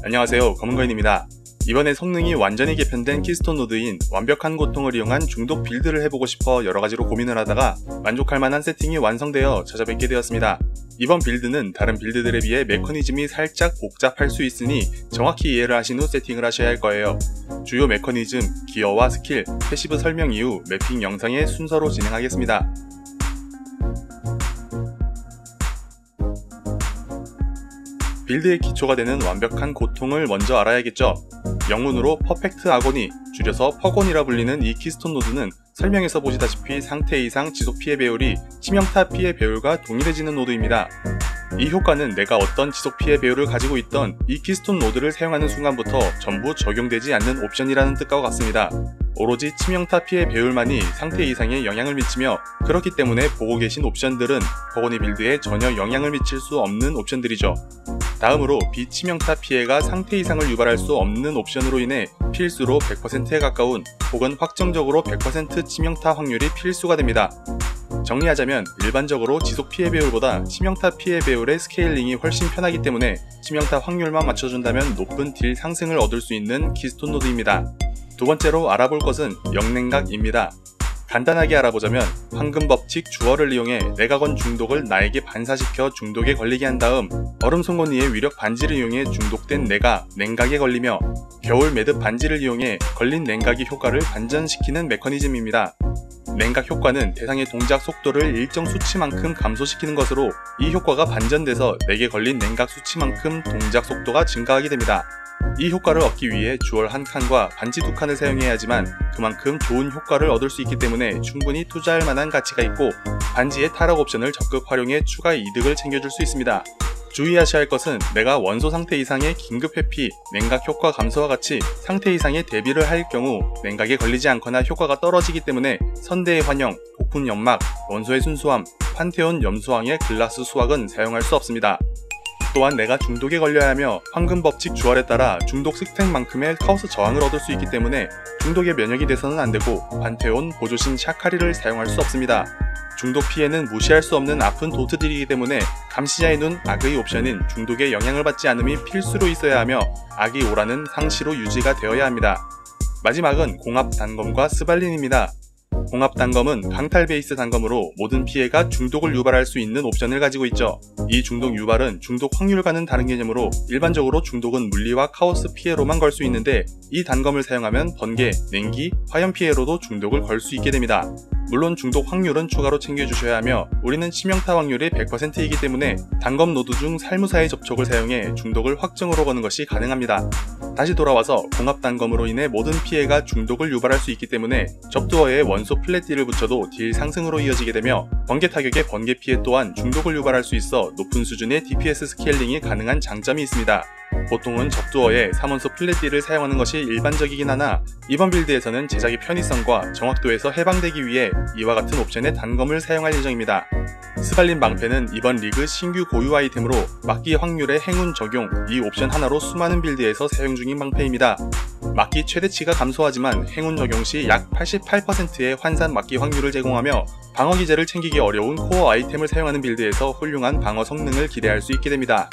안녕하세요, 검은거인입니다. 이번에 성능이 완전히 개편된 키스톤 노드인 완벽한 고통을 이용한 중독 빌드를 해보고 싶어 여러가지로 고민을 하다가 만족할 만한 세팅이 완성되어 찾아뵙게 되었습니다. 이번 빌드는 다른 빌드들에 비해 메커니즘이 살짝 복잡할 수 있으니 정확히 이해를 하신 후 세팅을 하셔야 할 거예요. 주요 메커니즘, 기어와 스킬, 패시브 설명 이후 매핑 영상의 순서로 진행하겠습니다. 빌드의 기초가 되는 완벽한 고통을 먼저 알아야겠죠. 영문으로 퍼펙트 아고니, 줄여서 퍼곤이라 불리는 이 키스톤 노드는 설명에서 보시다시피 상태 이상 지속 피해 배율이 치명타 피해 배율과 동일해지는 노드입니다. 이 효과는 내가 어떤 지속 피해 배율을 가지고 있던 이 키스톤 노드를 사용하는 순간부터 전부 적용되지 않는 옵션이라는 뜻과 같습니다. 오로지 치명타 피해 배율만이 상태 이상에 영향을 미치며, 그렇기 때문에 보고 계신 옵션들은 퍼곤이 빌드에 전혀 영향을 미칠 수 없는 옵션들이죠. 다음으로 비치명타 피해가 상태 이상을 유발할 수 없는 옵션으로 인해 필수로 100%에 가까운 혹은 확정적으로 100% 치명타 확률이 필수가 됩니다. 정리하자면 일반적으로 지속 피해 배율보다 치명타 피해 배율의 스케일링이 훨씬 편하기 때문에 치명타 확률만 맞춰준다면 높은 딜 상승을 얻을 수 있는 키스톤 노드입니다. 두 번째로 알아볼 것은 영냉각입니다. 간단하게 알아보자면 황금 법칙 주어를 이용해 내가 건 중독을 나에게 반사시켜 중독에 걸리게 한 다음 얼음 송곳니의 위력 반지를 이용해 중독된 내가 냉각에 걸리며 겨울 매듭 반지를 이용해 걸린 냉각의 효과를 반전시키는 메커니즘입니다. 냉각 효과는 대상의 동작 속도를 일정 수치만큼 감소시키는 것으로 이 효과가 반전돼서 내게 걸린 냉각 수치만큼 동작 속도가 증가하게 됩니다. 이 효과를 얻기 위해 주얼 한 칸과 반지 두 칸을 사용해야 하지만 그만큼 좋은 효과를 얻을 수 있기 때문에 충분히 투자할 만한 가치가 있고, 반지의 타락 옵션을 적극 활용해 추가 이득을 챙겨줄 수 있습니다. 주의하셔야 할 것은 내가 원소 상태 이상의 긴급 회피, 냉각 효과 감소와 같이 상태 이상의 대비를 할 경우 냉각에 걸리지 않거나 효과가 떨어지기 때문에 선대의 환영, 폭풍 연막, 원소의 순수함, 판테온 염소왕의 글라스 수확은 사용할 수 없습니다. 또한 내가 중독에 걸려야 하며 황금 법칙 주얼에 따라 중독 스택만큼의 카오스 저항을 얻을 수 있기 때문에 중독에 면역이 돼서는 안되고 판테온 보조신 샤카리를 사용할 수 없습니다. 중독 피해는 무시할 수 없는 아픈 도트들이기 때문에 감시자의 눈 악의 옵션인 중독에 영향을 받지 않음이 필수로 있어야 하며 악의 오라는 상시로 유지가 되어야 합니다. 마지막은 공합 단검과 스발린입니다. 공합 단검은 강탈 베이스 단검으로 모든 피해가 중독을 유발할 수 있는 옵션을 가지고 있죠. 이 중독 유발은 중독 확률과는 다른 개념으로 일반적으로 중독은 물리와 카오스 피해로만 걸 수 있는데 이 단검을 사용하면 번개, 냉기, 화염 피해로도 중독을 걸 수 있게 됩니다. 물론 중독 확률은 추가로 챙겨주셔야 하며 우리는 치명타 확률이 100%이기 때문에 단검 노드 중 살무사의 접촉을 사용해 중독을 확정으로 거는 것이 가능합니다. 다시 돌아와서 공합 단검으로 인해 모든 피해가 중독을 유발할 수 있기 때문에 접두어에 원소 플랫 딜을 붙여도 딜 상승으로 이어지게 되며 번개 타격의 번개 피해 또한 중독을 유발할 수 있어 높은 수준의 DPS 스케일링이 가능한 장점이 있습니다. 보통은 접두어에 3원소 플랫 딜을 사용하는 것이 일반적이긴 하나 이번 빌드에서는 제작의 편의성과 정확도에서 해방되기 위해 이와 같은 옵션의 단검을 사용할 예정입니다. 스발린 방패는 이번 리그 신규 고유 아이템으로 막기 확률의 행운 적용, 이 옵션 하나로 수많은 빌드에서 사용 중인 방패입니다. 막기 최대치가 감소하지만 행운 적용 시 약 88%의 환산 막기 확률을 제공하며 방어 기제를 챙기기 어려운 코어 아이템을 사용하는 빌드에서 훌륭한 방어 성능을 기대할 수 있게 됩니다.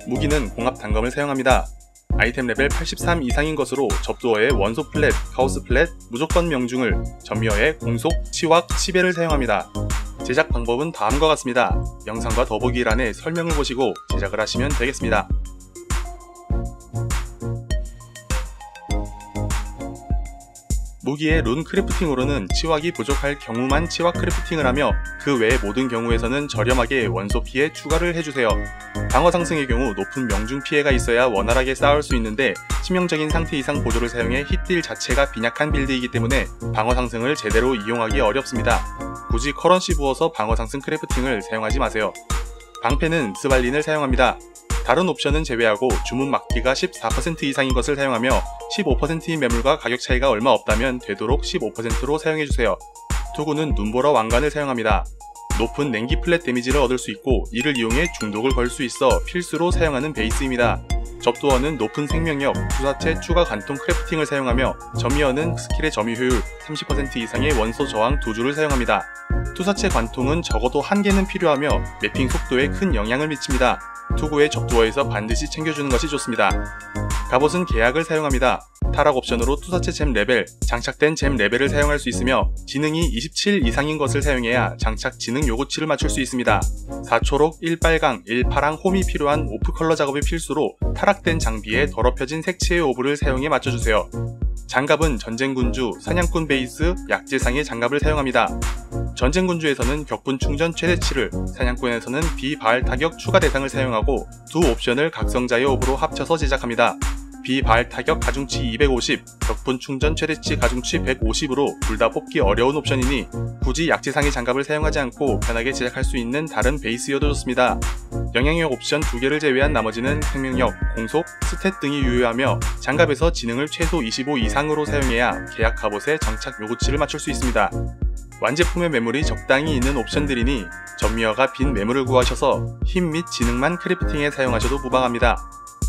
무기는 공합 단검을 사용합니다. 아이템 레벨 83 이상인 것으로 접두어에 원소 플랫, 카오스 플랫, 무조건 명중을, 전미어에 공속, 치확, 치배를 사용합니다. 제작 방법은 다음과 같습니다. 영상과 더보기란에 설명을 보시고 제작을 하시면 되겠습니다. 무기의 룬 크래프팅으로는 치확이 부족할 경우만 치확 크래프팅을 하며 그 외의 모든 경우에서는 저렴하게 원소 피해 추가를 해주세요. 방어 상승의 경우 높은 명중 피해가 있어야 원활하게 싸울 수 있는데 치명적인 상태 이상 보조를 사용해 힛딜 자체가 빈약한 빌드이기 때문에 방어 상승을 제대로 이용하기 어렵습니다. 굳이 커런시 부어서 방어 상승 크래프팅을 사용하지 마세요. 방패는 스발린을 사용합니다. 다른 옵션은 제외하고 주문 막기가 14% 이상인 것을 사용하며 15%인 매물과 가격 차이가 얼마 없다면 되도록 15%로 사용해주세요. 투구는 눈보라 왕관을 사용합니다. 높은 냉기 플랫 데미지를 얻을 수 있고 이를 이용해 중독을 걸 수 있어 필수로 사용하는 베이스입니다. 접두어는 높은 생명력, 투사체 추가 관통 크래프팅을 사용하며 점이어는 스킬의 점유 효율 30% 이상의 원소 저항 2주를 사용합니다. 투사체 관통은 적어도 1개는 필요하며 매핑 속도에 큰 영향을 미칩니다. 투구의 적두어에서 반드시 챙겨주는 것이 좋습니다. 갑옷은 계약을 사용합니다. 타락 옵션으로 투사체 잼 레벨, 장착된 잼 레벨을 사용할 수 있으며 지능이 27 이상인 것을 사용해야 장착 지능 요구치를 맞출 수 있습니다. 4초록, 1빨강, 1파랑 홈이 필요한 오프 컬러 작업이 필수로 타락된 장비에 더럽혀진 색채의 오브를 사용해 맞춰주세요. 장갑은 전쟁군주, 사냥꾼 베이스, 약재상의 장갑을 사용합니다. 전쟁군주에서는 격분 충전 최대치를, 사냥꾼에서는 비발 타격 추가 대상을 사용하고 두 옵션을 각성자의 오브로 합쳐서 제작합니다. 비발 타격 가중치 250, 격분 충전 최대치 가중치 150으로 둘 다 뽑기 어려운 옵션이니 굳이 약재상의 장갑을 사용하지 않고 편하게 제작할 수 있는 다른 베이스여도 좋습니다. 영향력 옵션 2개를 제외한 나머지는 생명력, 공속, 스탯 등이 유효하며 장갑에서 지능을 최소 25 이상으로 사용해야 계약 갑옷의 장착 요구치를 맞출 수 있습니다. 완제품의 매물이 적당히 있는 옵션들이니 전미어가 빈 매물을 구하셔서 힘 및 지능만 크래프팅에 사용하셔도 무방합니다.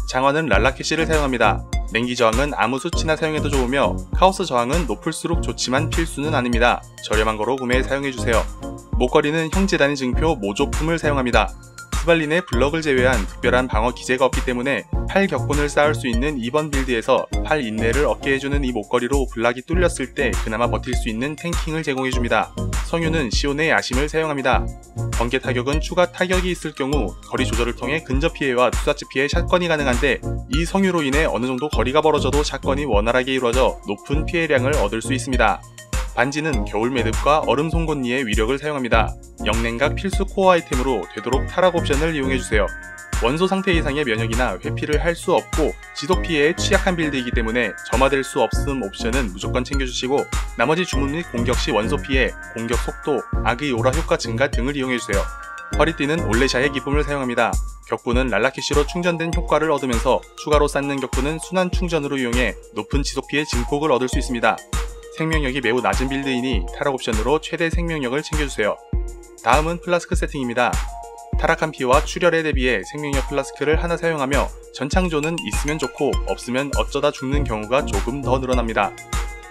장화는 랄라캐시를 사용합니다. 냉기 저항은 아무 수치나 사용해도 좋으며 카오스 저항은 높을수록 좋지만 필수는 아닙니다. 저렴한 거로 구매해 사용해주세요. 목걸이는 형제단위 증표 모조품을 사용합니다. 스발린의 블럭을 제외한 특별한 방어 기제가 없기 때문에 팔 격분을 쌓을 수 있는 2번 빌드에서 팔 인내를 얻게 해주는 이 목걸이로 블락이 뚫렸을 때 그나마 버틸 수 있는 탱킹을 제공해줍니다. 성유는 시온의 야심을 사용합니다. 번개 타격은 추가 타격이 있을 경우 거리 조절을 통해 근접 피해와 투사체 피해 샷건이 가능한데 이 성유로 인해 어느정도 거리가 벌어져도 샷건이 원활하게 이루어져 높은 피해량을 얻을 수 있습니다. 반지는 겨울 매듭과 얼음 송곳니의 위력을 사용합니다. 영냉각 필수 코어 아이템으로 되도록 타락 옵션을 이용해주세요. 원소 상태 이상의 면역이나 회피를 할 수 없고 지속 피해에 취약한 빌드이기 때문에 점화될 수 없음 옵션은 무조건 챙겨주시고 나머지 주문 및 공격 시 원소 피해, 공격 속도, 악의 오라 효과 증가 등을 이용해주세요. 허리띠는 올레샤의 기쁨을 사용합니다. 격분은 랄라캐시로 충전된 효과를 얻으면서 추가로 쌓는 격분은 순환 충전으로 이용해 높은 지속 피해 증폭을 얻을 수 있습니다. 생명력이 매우 낮은 빌드이니 타락 옵션으로 최대 생명력을 챙겨주세요. 다음은 플라스크 세팅입니다. 타락한 피와 출혈에 대비해 생명력 플라스크를 하나 사용하며 전창조는 있으면 좋고 없으면 어쩌다 죽는 경우가 조금 더 늘어납니다.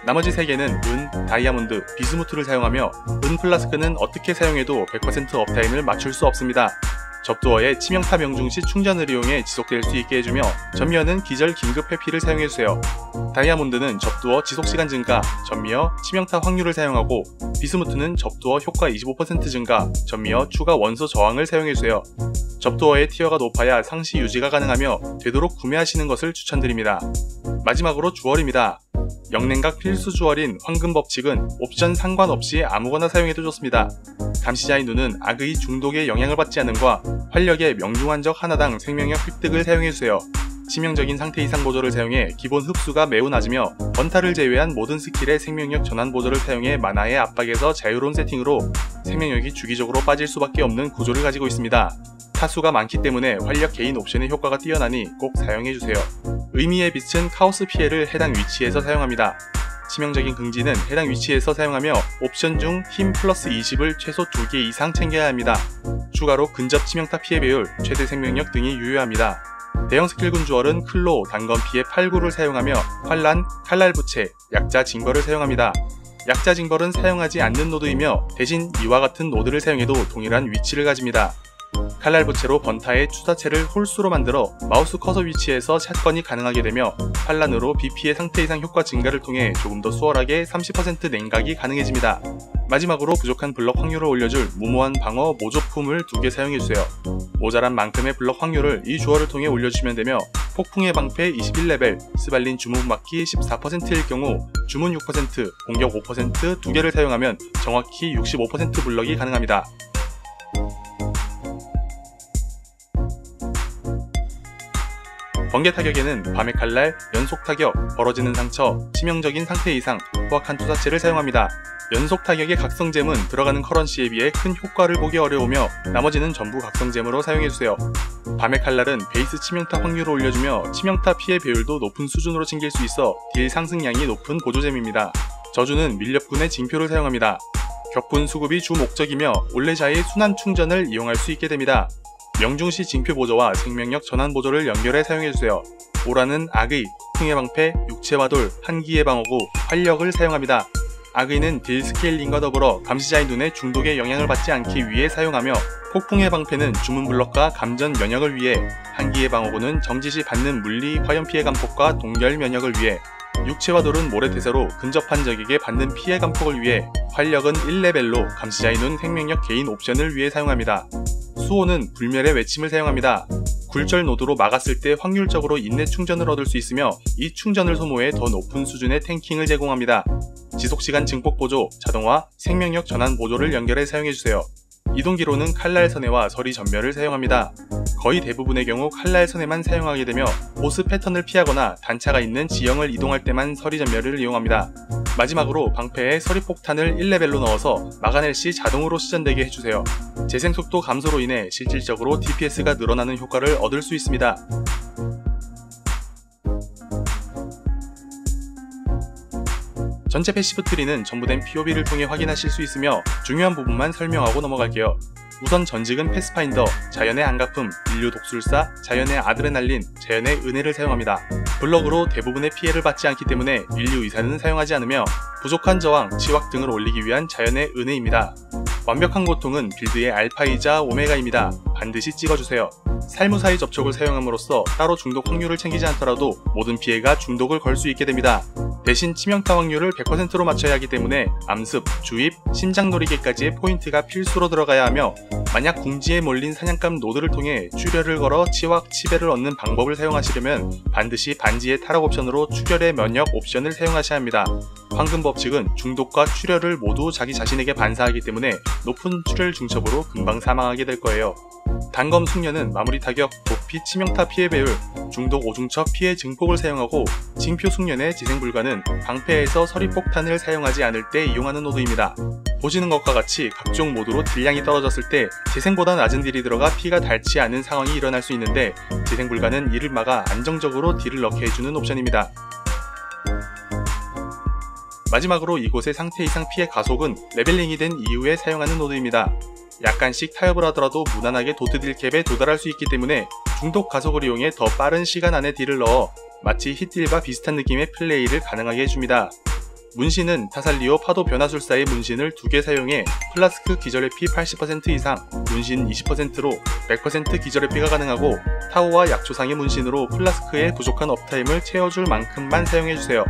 나머지 3개는 은, 다이아몬드, 비스무트를 사용하며 은 플라스크는 어떻게 사용해도 100% 업타임을 맞출 수 없습니다. 접두어에 치명타 명중 시 충전을 이용해 지속될 수 있게 해주며 전미어는 기절 긴급 회피를 사용해주세요. 다이아몬드는 접두어 지속시간 증가, 전미어 치명타 확률을 사용하고 비스무트는 접두어 효과 25% 증가, 전미어 추가 원소 저항을 사용해주세요. 접두어의 티어가 높아야 상시 유지가 가능하며 되도록 구매하시는 것을 추천드립니다. 마지막으로 주얼입니다. 영냉각 필수 주얼인 황금 법칙은 옵션 상관없이 아무거나 사용해도 좋습니다. 감시자의 눈은 악의 중독에 영향을 받지 않음과 활력의 명중한 적 하나당 생명력 획득을 사용해주세요. 치명적인 상태 이상 보조를 사용해 기본 흡수가 매우 낮으며 번타를 제외한 모든 스킬의 생명력 전환 보조를 사용해 만화의 압박에서 자유로운 세팅으로 생명력이 주기적으로 빠질 수밖에 없는 구조를 가지고 있습니다. 타수가 많기 때문에 활력 개인 옵션의 효과가 뛰어나니 꼭 사용해주세요. 의미의 빛은 카오스 피해를 해당 위치에서 사용합니다. 치명적인 긍지는 해당 위치에서 사용하며 옵션 중 힘 플러스 20을 최소 2개 이상 챙겨야 합니다. 추가로 근접 치명타 피해 배율, 최대 생명력 등이 유효합니다. 대형 스킬군 주얼은 클로, 단검 피해 8구를 사용하며 환란, 칼날 부채, 약자 징벌을 사용합니다. 약자 징벌은 사용하지 않는 노드이며 대신 이와 같은 노드를 사용해도 동일한 위치를 가집니다. 칼날 부채로 번타의 투사체를 홀수로 만들어 마우스 커서 위치에서 샷건이 가능하게 되며 환란으로 BP의 상태 이상 효과 증가를 통해 조금 더 수월하게 30% 냉각이 가능해집니다. 마지막으로 부족한 블럭 확률을 올려줄 무모한 방어 모조품을 2개 사용해주세요. 모자란 만큼의 블럭 확률을 이 주얼을 통해 올려주시면 되며 폭풍의 방패 21레벨, 스발린 주문 맞기 14%일 경우 주문 6%, 공격 5% 2개를 사용하면 정확히 65% 블럭이 가능합니다. 번개 타격에는 밤의 칼날, 연속 타격, 벌어지는 상처, 치명적인 상태 이상, 후악한 투사체를 사용합니다. 연속 타격의 각성잼은 들어가는 커런시에 비해 큰 효과를 보기 어려우며 나머지는 전부 각성잼으로 사용해주세요. 밤의 칼날은 베이스 치명타 확률을 올려주며 치명타 피해 배율도 높은 수준으로 챙길 수 있어 딜 상승량이 높은 보조잼입니다. 저주는 밀렵군의 징표를 사용합니다. 격분 수급이 주 목적이며 올레샤의 순환 충전을 이용할 수 있게 됩니다. 명중시 징표 보조와 생명력 전환 보조를 연결해 사용해주세요. 오라는 악의, 풍의 방패, 육체화돌, 한기의 방어구, 활력을 사용합니다. 아그이는 딜 스케일링과 더불어 감시자의 눈에 중독에 영향을 받지 않기 위해 사용하며, 폭풍의 방패는 주문 블럭과 감전 면역을 위해, 한기의 방어구는 정지시 받는 물리 화염 피해 감폭과 동결 면역을 위해, 육체와 돌은 모래태세로 근접한 적에게 받는 피해 감폭을 위해, 활력은 1레벨로 감시자의 눈 생명력 개인 옵션을 위해 사용합니다. 수호는 불멸의 외침을 사용합니다. 굴절 노드로 막았을 때 확률적으로 인내 충전을 얻을 수 있으며, 이 충전을 소모해 더 높은 수준의 탱킹을 제공합니다. 지속시간 증폭 보조, 자동화, 생명력 전환 보조를 연결해 사용해주세요. 이동기로는 칼날 선회와 서리 전멸을 사용합니다. 거의 대부분의 경우 칼날 선회만 사용하게 되며, 보스 패턴을 피하거나 단차가 있는 지형을 이동할 때만 서리 전멸을 이용합니다. 마지막으로 방패에 서리 폭탄을 1레벨로 넣어서 막아낼 시 자동으로 시전되게 해주세요. 재생속도 감소로 인해 실질적으로 DPS가 늘어나는 효과를 얻을 수 있습니다. 전체 패시브 트리는 첨부된 POV를 통해 확인하실 수 있으며, 중요한 부분만 설명하고 넘어갈게요. 우선 전직은 패스파인더, 자연의 안가품, 인류 독술사, 자연의 아드레날린, 자연의 은혜를 사용합니다. 블럭으로 대부분의 피해를 받지 않기 때문에 인류 의사는 사용하지 않으며, 부족한 저항, 치확 등을 올리기 위한 자연의 은혜입니다. 완벽한 고통은 빌드의 알파이자 오메가입니다. 반드시 찍어주세요. 살무사의 접촉을 사용함으로써 따로 중독 확률을 챙기지 않더라도 모든 피해가 중독을 걸 수 있게 됩니다. 대신 치명타 확률을 100%로 맞춰야 하기 때문에 암습, 주입, 심장놀이개까지의 포인트가 필수로 들어가야 하며, 만약 궁지에 몰린 사냥감 노드를 통해 출혈을 걸어 치확, 치배를 얻는 방법을 사용하시려면 반드시 반지의 타락 옵션으로 출혈의 면역 옵션을 사용하셔야 합니다. 황금 법칙은 중독과 출혈을 모두 자기 자신에게 반사하기 때문에 높은 출혈 중첩으로 금방 사망하게 될 거예요. 단검 숙련은 마무리 타격, 도피 치명타 피해 배율, 중독 오중첩 피해 증폭을 사용하고, 징표 숙련의 재생불가는 방패에서 서리폭탄을 사용하지 않을 때 이용하는 노드입니다. 보시는 것과 같이 각종 모드로 딜량이 떨어졌을 때 재생보다 낮은 딜이 들어가 피가 닳지 않은 상황이 일어날 수 있는데, 재생불가는 이를 막아 안정적으로 딜을 넣게 해주는 옵션입니다. 마지막으로 이곳의 상태 이상 피해 가속은 레벨링이 된 이후에 사용하는 노드입니다. 약간씩 타협을 하더라도 무난하게 도트 딜 캡에 도달할 수 있기 때문에 중독 가속을 이용해 더 빠른 시간 안에 딜을 넣어 마치 힛딜과 비슷한 느낌의 플레이를 가능하게 해줍니다. 문신은 타살리오 파도 변화술사의 문신을 2개 사용해 플라스크 기절회피 80% 이상, 문신 20%로 100% 기절회피가 가능하고, 타오와 약초상의 문신으로 플라스크의 부족한 업타임을 채워줄 만큼만 사용해주세요.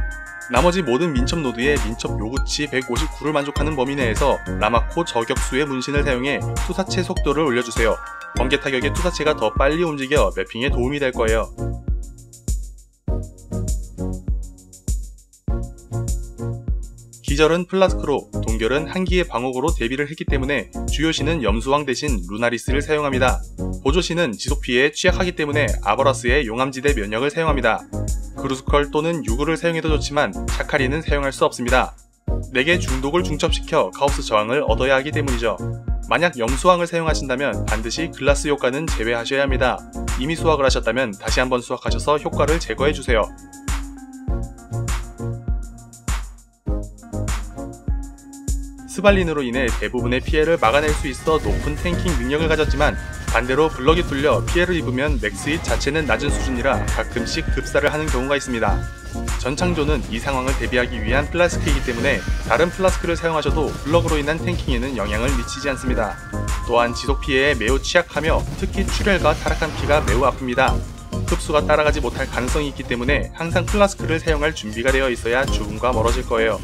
나머지 모든 민첩 노드의 민첩 요구치 159를 만족하는 범위 내에서 라마코 저격수의 문신을 사용해 투사체 속도를 올려주세요. 번개 타격의 투사체가 더 빨리 움직여 매핑에 도움이 될 거예요. 기절은 플라스크로, 동결은 한기의 방어구로 대비를 했기 때문에 주요시는 염수왕 대신 루나리스를 사용합니다. 보조시는 지속피해에 취약하기 때문에 아버라스의 용암지대 면역을 사용합니다. 그루스컬 또는 유구를 사용해도 좋지만 샤카리는 사용할 수 없습니다. 4개 중독을 중첩시켜 카오스 저항을 얻어야 하기 때문이죠. 만약 염수왕을 사용하신다면 반드시 글라스 효과는 제외하셔야 합니다. 이미 수확을 하셨다면 다시 한번 수확하셔서 효과를 제거해주세요. 스발린으로 인해 대부분의 피해를 막아낼 수 있어 높은 탱킹 능력을 가졌지만, 반대로 블럭이 뚫려 피해를 입으면 맥스잇 자체는 낮은 수준이라 가끔씩 급사를 하는 경우가 있습니다. 전창조는 이 상황을 대비하기 위한 플라스크이기 때문에 다른 플라스크를 사용하셔도 블럭으로 인한 탱킹에는 영향을 미치지 않습니다. 또한 지속 피해에 매우 취약하며 특히 출혈과 타락한 피가 매우 아픕니다. 흡수가 따라가지 못할 가능성이 있기 때문에 항상 플라스크를 사용할 준비가 되어 있어야 죽음과 멀어질 거예요.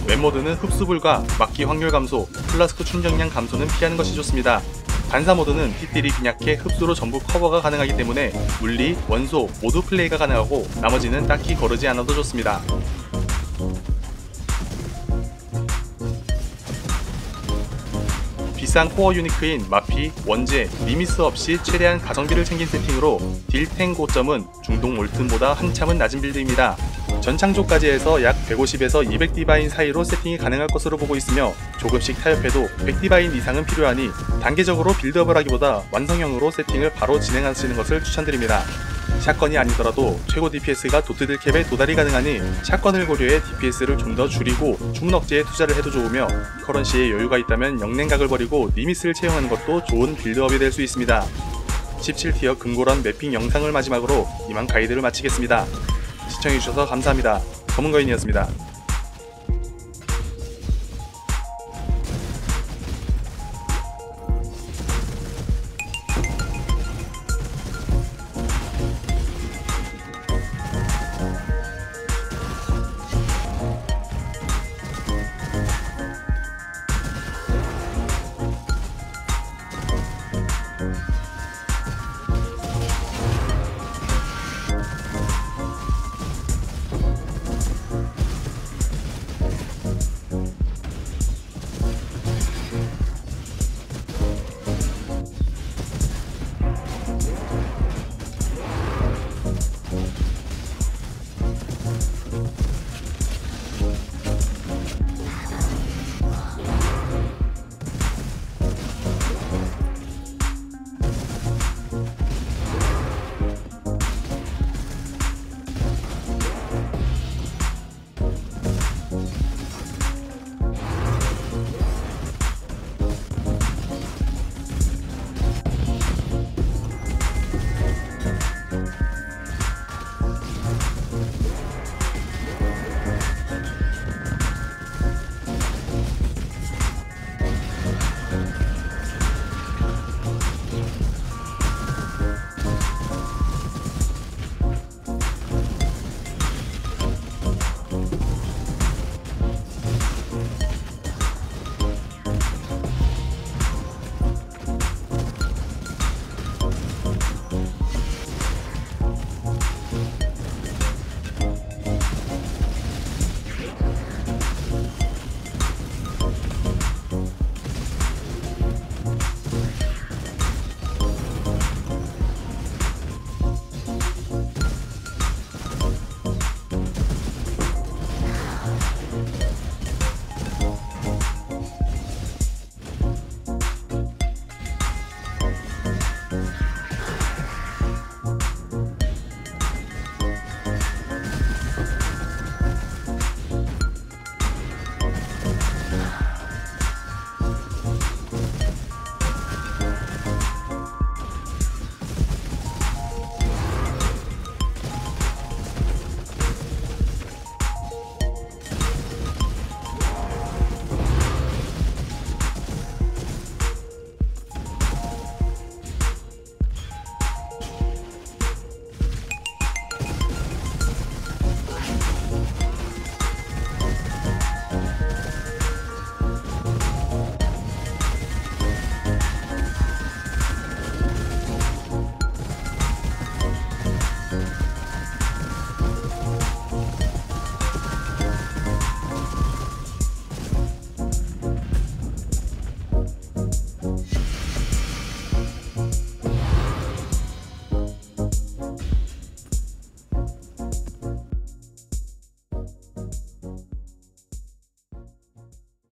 웹모드는 흡수 불가, 막기 확률 감소, 플라스크 충전량 감소는 피하는 것이 좋습니다. 반사 모드는 핏딜이 빈약해 흡수로 전부 커버가 가능하기 때문에 물리, 원소 모두 플레이가 가능하고 나머지는 딱히 거르지 않아도 좋습니다. 비싼 코어 유니크인 마피, 원제, 리미스 없이 최대한 가성비를 챙긴 세팅으로 딜탱 고점은 중동 몰튼보다 한참은 낮은 빌드입니다. 전창조까지 해서 약 150에서 200디바인 사이로 세팅이 가능할 것으로 보고 있으며, 조금씩 타협해도 100디바인 이상은 필요하니 단계적으로 빌드업을 하기보다 완성형으로 세팅을 바로 진행하시는 것을 추천드립니다. 샷건이 아니더라도 최고 DPS가 도트들 캡에 도달이 가능하니 샷건을 고려해 DPS를 좀 더 줄이고 주문 억제에 투자를 해도 좋으며, 커런시에 여유가 있다면 영냉각을 버리고 리미스를 채용하는 것도 좋은 빌드업이 될 수 있습니다. 17티어 금고런 매핑 영상을 마지막으로 이만 가이드를 마치겠습니다. 시청해주셔서 감사합니다. 검은거인이었습니다.